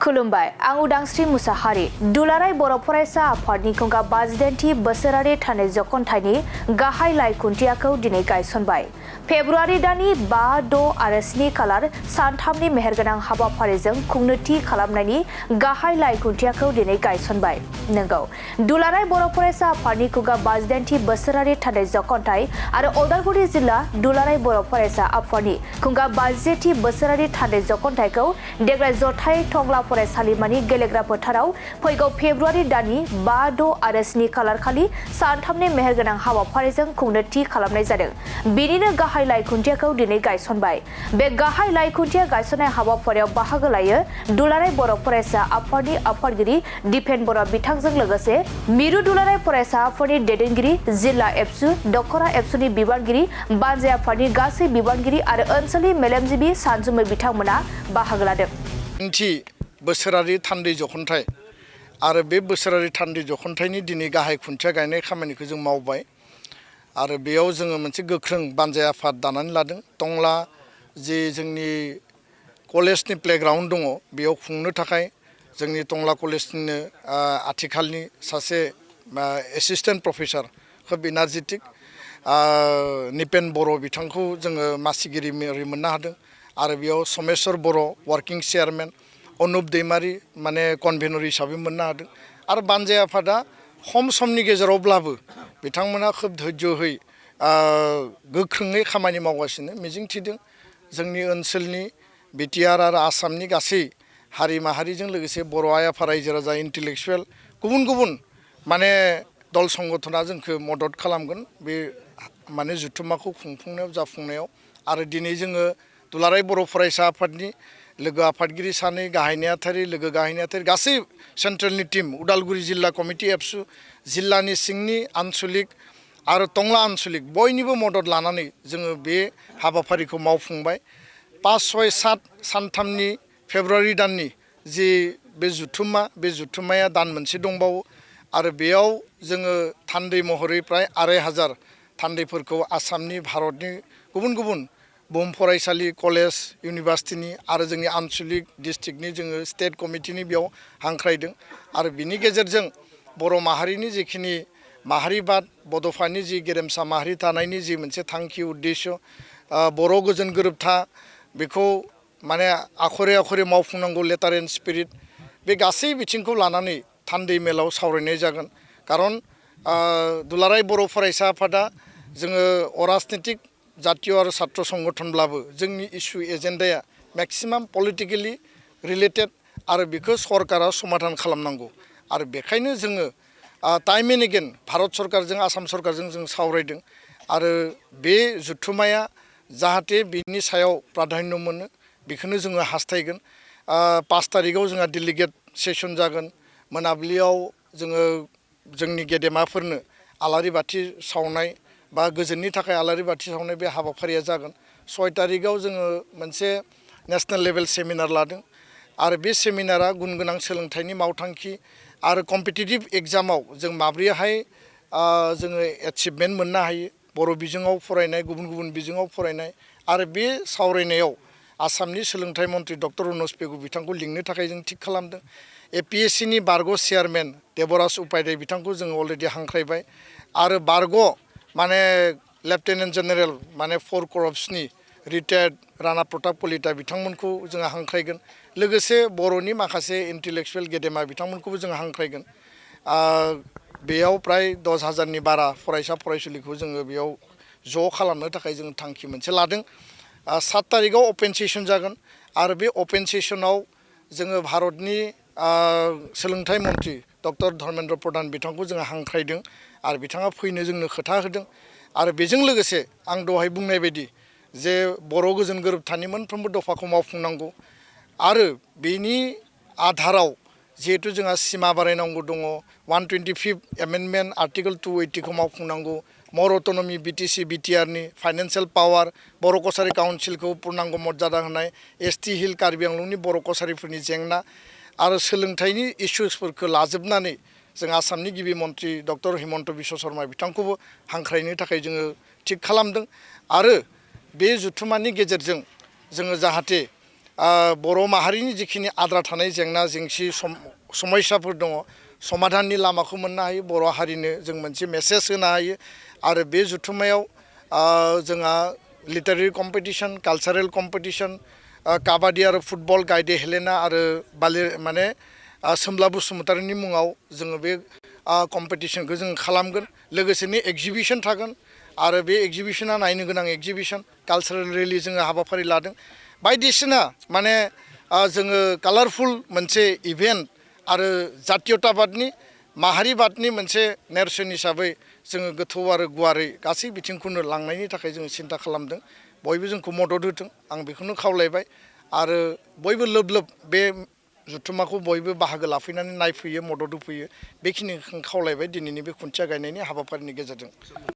खुलुमबाय आं उदांस्रि मुसाहारि दुलाराय बर' फरायसा आफादनि खुंगा 52 बोसोरारि थानाय जख'नथाइनि गाहाय लाइ खुन्थियाखौ दिनै गायसनबाय। फेब्रुआरि दाननि 5, 6 आरो 7 खालार सानथामनि मेहेरगोनां हाबाफारिजों खुंनो थि खालामनायनि गाहाय लाइ खुन्थियाखौ दिनै गायसनबाय। नंगौ, दुलाराय बर' फरायसा आफादनि खुंगा 52 बोसोरारि थानाय जख'नथाइ आरो उदालगुरि जिल्ला दुलाराय बर' फरायसा आफादनि खुंगा 52 बोसोरारि थानाय जख'नथाइखौ देग्लाय जथाय टंला फरायसालिमानि गेलेग्रा फोथाराव फैगौ फेब्रुआरि दाननि 5, 6 आरो 7 खालार खालि सानथामनि मेहेरगोनां हाबाफारिजों खुंनो थि खालामनाय जादों। बिनिनो गाहाय लाइ खुन्थियाखौ दिनै गायसनबाय। बे गाहाय लाइ खुन्थिया गायसननाय हाबाफारियाव बाहागो लायो दुलाराय बर' फरायसा आफादनि आफादगिरि दिपेन बर' बिथांजों लोगोसे मिरु दुलाराय फरायसा आफादनि दैदेनगिरि, जिल्ला एबसु, दख'रा एबसुनि बिबानगिरि, बानजाय आफादनि गासै बिबानगिरि आरो ओनसोलनि मेलेमजिबि सानजुमै बिथांमोना बाहागो लादों। बोसोरारि थान्दै जख'नथाइ आरो बे बोसोरारि थान्दै जख'नथाइनि दिनै गाहाय खुन्थिया गायनाय खामानिखौ जों मावबाय आरो बेयाव जोङो मोनसे गोख्रों बानजाय आफाद दानानै लादों। टंला जे जोंनि कलेजनि प्लेग्राउन्ड दङ बेयाव खुंनो थाखाय जोंनि टंला कलेजनिनो आथिखालनि सासे एसिस्टेन्ट प्रफेसर खोब एनार्जेटिक निपेन बर' बिथांखौ जोङो मासिगिरि महरै मोननो हादों आरो बेयाव समेस्वर बर' वार्किं चेयारमेन, अनुप दैमारि माने कनभेनर हिसाबै मोननो हादों आरो बानजाय आफादा खम समनि गेजेरावब्लाबो बिथांमोना खोब धैर्यहै गोख्रोङै खामानि मावगासिनो। मिजिंथिदों जोंनि ओनसोलनि बिटिआर आरो आसामनि गासै हारि माहारिजों लोगोसे बर' आइ आफा रायजो राजा इन्टेलेक्सुवेल गुबुन गुबुन माने दल संगठना जोंखौ मदद खालामगोन बे माने जुथुम्माखौ खुंफुंनायाव जाफुंनायाव। आरो दिनै जोङो दुलाराय बर' फरायसा आफादनि लोगो आफादगिरि सानै, गाहाय नेहाथारि, लोगो गाहाय नेहाथारि गासै सेन्ट्रेलनि टिम, उदालगुरि जिल्ला कमिटि एबसु, जिल्लानि सिंनि आन्सलिक आरो टंला आन्सलिक बयनिबो मदद लानानै जोङो बे हाबाफारिखौ मावफुंबाय। 5, 6, 7 सानथामनि फेब्रुआरि दाननि जि बे जुथुम्माया दान मोनसे दंबावो आरो बेयाव जोङो थान्दै महरै प्राय 2500 थान्दैफोरखौ आसामनि, भारतनि गुबुन गुबुन बुहुम फरायसालि, कलेज, इउनिभार्सिटिनि आरो जोंनि आन्सलिक डिस्ट्रिक्टनि जोङो स्टेट कमिटिनि बेयाव हांख्रायदों आरो बिनि गेजेरजों बर' माहारिनि जिखिनि माहारिबाद, बड'फानि जि गेरेमसा माहारि थानायनि जि मोनसे थांखि उद्देश्य, बर' गोजोन गोरोबथा बेखौ माने Akhare Akhare मावफुंनांगौ, letter and spirit, बे गासै बिथिंखौ लानानै थान्दै मेलाव सावरायनाय जागोन। खारन दुलाराय बर' फरायसा आफादा जोङो अराजनितिक जातीय आरो छात्र संगठनब्लाबो जोंनि इस्यु एजेन्डाया मेक्सिमाम पलिटिकेलि रिलेटेड आरो बेखौ सरकारा समाधान खालामनांगौ आरो बेखायनो जोङो टाइम एन्ड एगेन भारत सरकारजों, आसाम सरकारजों जों सावरायदों आरो बे जुथुम्माया जाहाथे बिनि सायाव प्राधान्य मोनो बेखौनो जोङो हास्थायगोन। 5 तारिखआव जोंहा डेलिगेट सेसन जागोन। मोनाबिलियाव जोङो जोंनि गेदेमाफोरनो आलारि बाथि सावनाय बा गोजोननि थाखाय आलारि बाथि सावनाय बे हाबाफारिया जागोन। 6 तारिखआव जोङो मोनसे नेशनेल लेभेल सेमिनार लादों आरो बे सेमिनारा गुन गोनां सोलोंथाइनि मावथांखि आरो कम्पिटिटिभ एग्जामाव जों माब्रैहाय जोङो एचिभमेन्ट मोननो हायो, बर' बिजोङाव फरायनाय, गुबुन गुबुन बिजोङाव फरायनाय आरो बे सावरायनायाव आसामनि सोलोंथाइ मन्त्रि डक्टर अनुज पेगु बिथांखौ लिंनो थाखाय जों थिग खालामदों। APSCनि बारग' चेयारमेन देबराज उपाध्याय बिथांखौ जोङो अलरेडि हांख्रायबाय आरो बारग' माने लेफ्टेनेन्ट जेनेरेल माने 4 करप्सनि रिटायार्ड राणा प्रताप कलिता बिथांमोनखौ जोङो हांख्रायगोन। लोगोसे बर'नि माखासे इन्टेलेक्सुवेल गेदेमा बिथांमोनखौबो जोङो हांख्रायगोन। बेयाव प्राय 10,000नि बारा फरायसा फरायसुलिखौ जोङो बेयाव ज' खालामनो थाखाय जों थांखि मोनसे लादों। 7 तारिखआव अपेन सेसन जागोन आरो बे अपेन सेसनाव जोङो भारतनि सोलोंथाइ मन्त्रि डक्टर धर्मेन्द्र प्रधान बिथांखौ जोङो हांख्रायदों आरो बिथाङा फैनो जोंनो खोथा होदों आरो बेजों लोगोसे आं दहाय बुंनाय बायदि जे बर' गोजोन गोरोबथानि मोनफ्रोमबो दफाखौ मावफुंनांगौ आरो बेनि आधाराव जिहेतु जोंहा सिमा बारायनांगौ दङ, 125 एमेन्डमेन्ट आर्टिकल 280 खौ मावफुंनांगौ, मर अट'नमि BTC BTRनि फाइनान्सियेल पावार, बर' कसारि काउन्सिलखौ पुर्नांग मर्यादा होनाय, ST हिल कार्बि आंलंनि बर' कसारिफोरनि जेंना आरो सोलोंथाइनि इस्युसफोरखौ लाजोबनानै जों आसामनि गिबि मन्त्रि डक्टर हिमन्त बिश्व शर्मा बिथांखौबो हांख्रायनो थाखाय जोङो थिग खालामदों आरो बे जुथुम्मानि गेजेरजों जोङो जाहाथे बर' माहारिनि जिखिनि आद्रा थानाय जेंना जेंसि समस्याफोर दङ समाधाननि लामाखौ मोननो हायो बर' हारिनो जों मोनसे मेसेज होनो हायो आरो बे जथुम्मायाव जोंहा लिटारेरि कम्पिटिसन कालचारेल कम्पिटिसन काबादि आरो फुटबल गायदे हेलेना आरो माने सोमला बसुमतारिनि मुङाव जोङो बे कम्पिटिसनखौ जों खालामगोन लोगोसेनो एक्जिबिसन थागोन आरो बे एक्जिबिसना नायनो गोनां एक्जिबिसन कालचारेल रेलि जोङो हाबाफारि लादों बायदिसिना माने जोङो कालारफुल मोनसे इभेन्ट आरो जातीयताबादनि माहारिबादनि मोनसे नेरसोन हिसाबै जोङो गोथौ आरो गुवारै गासै बिथिंखौनो लांनायनि थाखाय जोङो सिन्था खालामदों बयबो जोंखौ मदद होथों आं बेखौनो खावलायबाय आरो बयबो लोब लोब बे जथुम्माखौ बयबो बाहागो लाफैनानै नायफैयो मदद होफैयो बेखिनिखौ खावलायबाय दिनैनि बे खुन्थिया गायनायनि हाबाफारिनि गेजेरजों